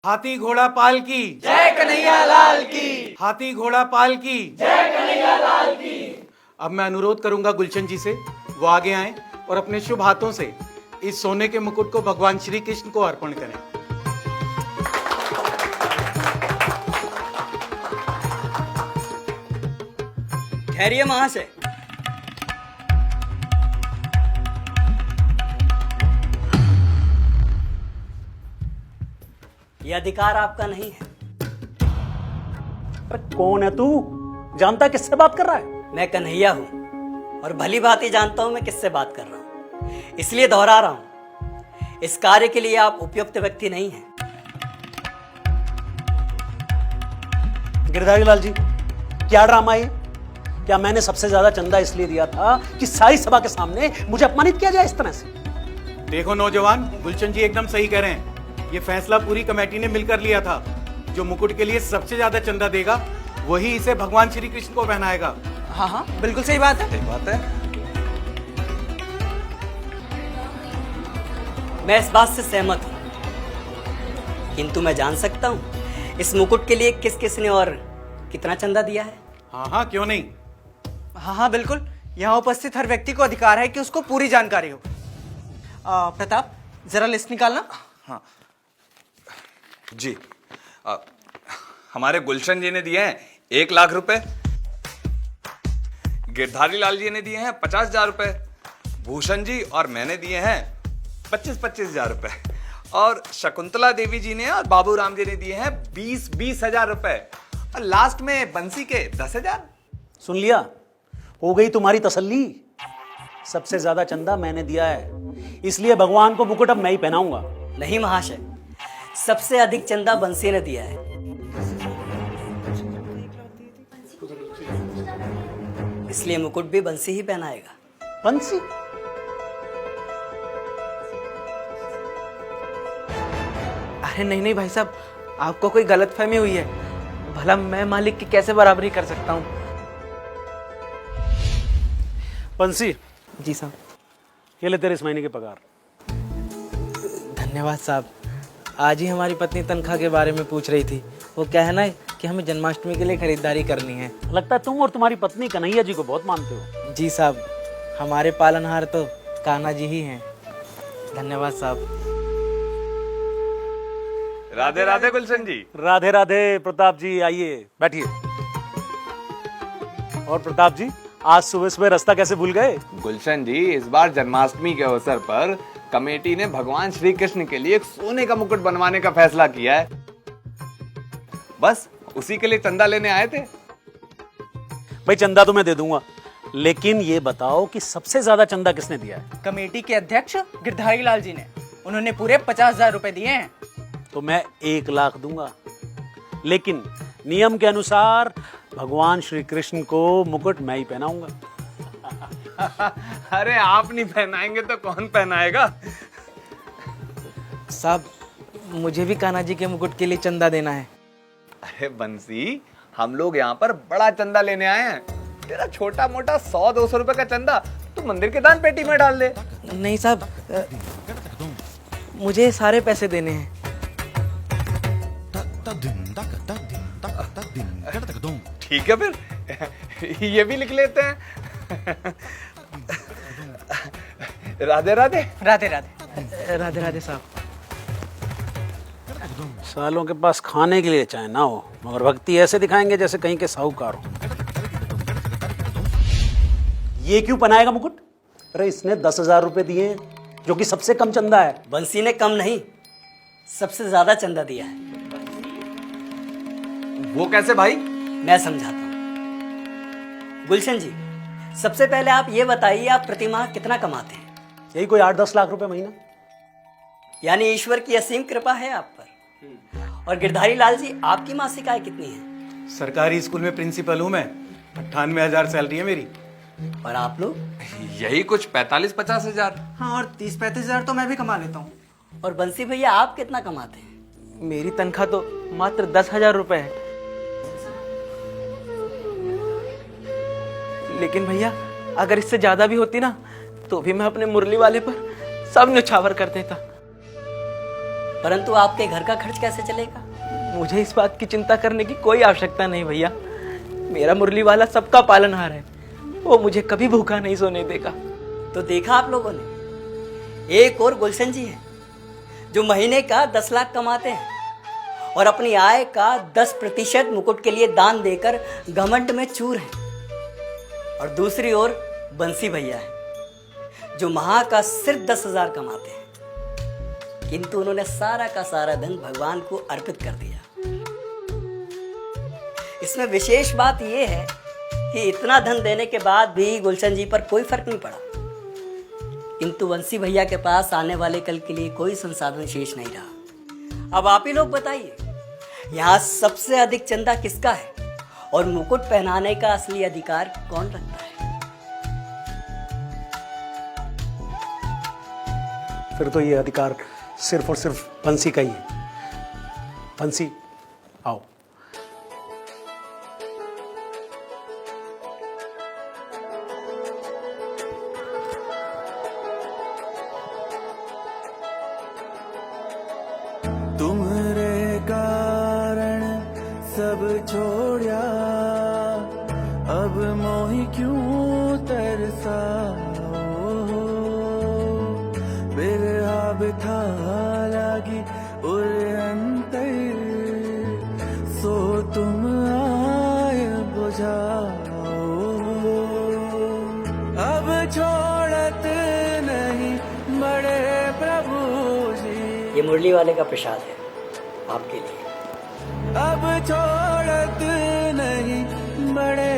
हाथी घोड़ा पाल की जय कन्हैया लाल की। हाथी घोड़ा पाल की जय कन्हैया लाल की। अब मैं अनुरोध करूंगा गुलशन जी से वो आगे आएं और अपने शुभ हाथों से इस सोने के मुकुट को भगवान श्री कृष्ण को अर्पण करें। ठहरिए महाशय। यह अधिकार आपका नहीं है। अरे कौन है तू? जानता किससे बात कर रहा है? मैं कन्हैया हूं और भली भांति जानता हूं मैं किससे बात कर रहा हूं, इसलिए दोहरा रहा हूं। इस कार्य के लिए आप उपयुक्त व्यक्ति नहीं हैं। गिरधारी लाल जी, क्या ड्रामा है? क्या मैंने सबसे ज्यादा चंदा इसलिए दिया था कि सारी सभा के सामने मुझे अपमानित किया जाए इस तरह से? देखो नौजवान, गुलशन जी एकदम सही कह रहे हैं। ये फैसला पूरी कमेटी ने मिलकर लिया था। जो मुकुट के लिए सबसे ज्यादा चंदा देगा वही इसे भगवान श्री कृष्ण को पहनाएगा। हाँ हाँ, बिल्कुल सही बात है। सही बात है। मैं इस बात से सहमत हूं, किंतु मैं जान सकता हूं इस मुकुट के लिए किस किसने और कितना चंदा दिया है? हाँ हाँ, क्यों नहीं। हाँ हाँ बिल्कुल, यहाँ उपस्थित हर व्यक्ति को अधिकार है कि उसको पूरी जानकारी हो। प्रताप, जरा लिस्ट निकालना। हाँ जी। हमारे गुलशन जी ने दिए हैं 1,00,000 रुपए, गिरधारी लाल जी ने दिए हैं 50,000 रुपए, भूषण जी और मैंने दिए हैं 25,000 रुपए, और शकुंतला देवी जी ने और बाबू राम जी ने दिए हैं 20,000 रुपए, और लास्ट में बंसी के 10,000। सुन लिया? हो गई तुम्हारी तसल्ली? सबसे ज्यादा चंदा मैंने दिया है, इसलिए भगवान को मुकुट अब मैं ही पहनाऊंगा। नहीं महाशय, सबसे अधिक चंदा बंसी ने दिया है। इसलिए मुकुट भी बंसी ही पहनाएगा। बंसी? अरे नहीं नहीं भाई साहब, आपको कोई गलतफहमी हुई है। भला मैं मालिक की कैसे बराबरी कर सकता हूँ? बंसी, जी साहब। ये ले तेरे इस महीने की पगार। धन्यवाद साहब। आज ही हमारी पत्नी तनख्वाह के बारे में पूछ रही थी। वो क्या है ना कि हमें जन्माष्टमी के लिए खरीदारी करनी है। लगता है तुम और तुम्हारी पत्नी कन्हैया जी को बहुत मानते हो। जी साहब, हमारे पालनहार तो कान्हा जी ही हैं। धन्यवाद साहब। राधे राधे गुलशन जी। राधे राधे प्रताप जी, आइए बैठिए। और प्रताप जी, आज सुबह सुबह रास्ता कैसे भूल गए? गुलशन जी, इस बार जन्माष्टमी के अवसर पर कमेटी ने भगवान श्री कृष्ण के लिए एक सोने का मुकुट बनवाने का फैसला किया है। बस उसी के लिए चंदा लेने आए थे। भाई चंदा तो मैं दे दूंगा, लेकिन ये बताओ कि सबसे ज्यादा चंदा किसने दिया है? कमेटी के अध्यक्ष गिरधारी लाल जी ने। उन्होंने पूरे 50,000 रुपए दिए हैं। तो मैं 1,00,000 दूंगा, लेकिन नियम के अनुसार भगवान श्री कृष्ण को मुकुट मैं ही पहनाऊंगा। अरे आप नहीं पहनाएंगे तो कौन पहनाएगा? साहब, मुझे भी कान्हा जी के मुकुट के लिए चंदा देना है। अरे बंसी, हम लोग यहाँ पर बड़ा चंदा लेने आए हैं। तेरा छोटा मोटा 100-200 रुपए का चंदा तू मंदिर के दान पेटी में डाल दे। नहीं साहब, मुझे सारे पैसे देने हैं। ठीक है फिर ये भी लिख लेते हैं। राधे राधे। राधे राधे। राधे राधे साहब। सालों के पास खाने के लिए चाहे ना हो, मगर भक्ति ऐसे दिखाएंगे जैसे कहीं के साहूकार हो। ये क्यों पहनाएगा मुकुट? अरे इसने 10,000 रुपए दिए हैं, जो कि सबसे कम चंदा है। बंसी ने कम नहीं, सबसे ज्यादा चंदा दिया है। वो कैसे भाई? मैं समझाता हूँ। गुलशन जी, सबसे पहले आप ये बताइए, आप प्रतिमाह कितना कमाते हैं? यही कोई 8-10 लाख रुपए महीना। यानी ईश्वर की असीम कृपा है आप पर। और गिरधारी लाल जी, आपकी मासिक आय कितनी है? सरकारी स्कूल में प्रिंसिपल हूँ मैं। 98,000 सैलरी है मेरी। और आप लोग? यही कुछ 45-50 हजार। हाँ, और 30-35 हजार तो मैं भी कमा लेता हूँ। और बंसी भैया, आप कितना कमाते हैं? मेरी तनख्वाह तो मात्र 10,000 रुपए है। लेकिन भैया, अगर इससे ज्यादा भी होती ना, तो भी मैं अपने मुरली वाले पर सब न्यौछावर कर देता। परंतु आपके घर का खर्च कैसे चलेगा? मुझे इस बात की चिंता करने की कोई आवश्यकता नहीं भैया। मेरा मुरली वाला सबका पालनहार है, वो मुझे कभी भूखा नहीं सोने देगा। तो देखा आप लोगों ने, एक और गुलशन जी हैं जो महीने का 10 लाख कमाते हैं और अपनी आय का 10% मुकुट के लिए दान देकर घमंड में चूर हैं। और दूसरी ओर बंसी भैया है जो माह का सिर्फ 10,000 कमाते हैं, किंतु उन्होंने सारा का सारा धन भगवान को अर्पित कर दिया। इसमें विशेष बात यह है कि इतना धन देने के बाद भी गुलशन जी पर कोई फर्क नहीं पड़ा, किंतु बंसी भैया के पास आने वाले कल के लिए कोई संसाधन शेष नहीं रहा। अब आप ही लोग बताइए, यहाँ सबसे अधिक चंदा किसका है और मुकुट पहनाने का असली अधिकार कौन रखता है? फिर तो ये अधिकार सिर्फ और सिर्फ बंसी का ही है। बंसी, आओ। तुम्हारे कारण सब छोड़या, अब मोही क्यों तरसाओ, बिरहा बिठा लागी उर अंतर, सो तुम आए बुझाओ, अब छोड़त नहीं बड़े प्रभु जी। ये मुरली वाले का प्रसाद है आपके लिए। अब छोड़त नहीं बड़े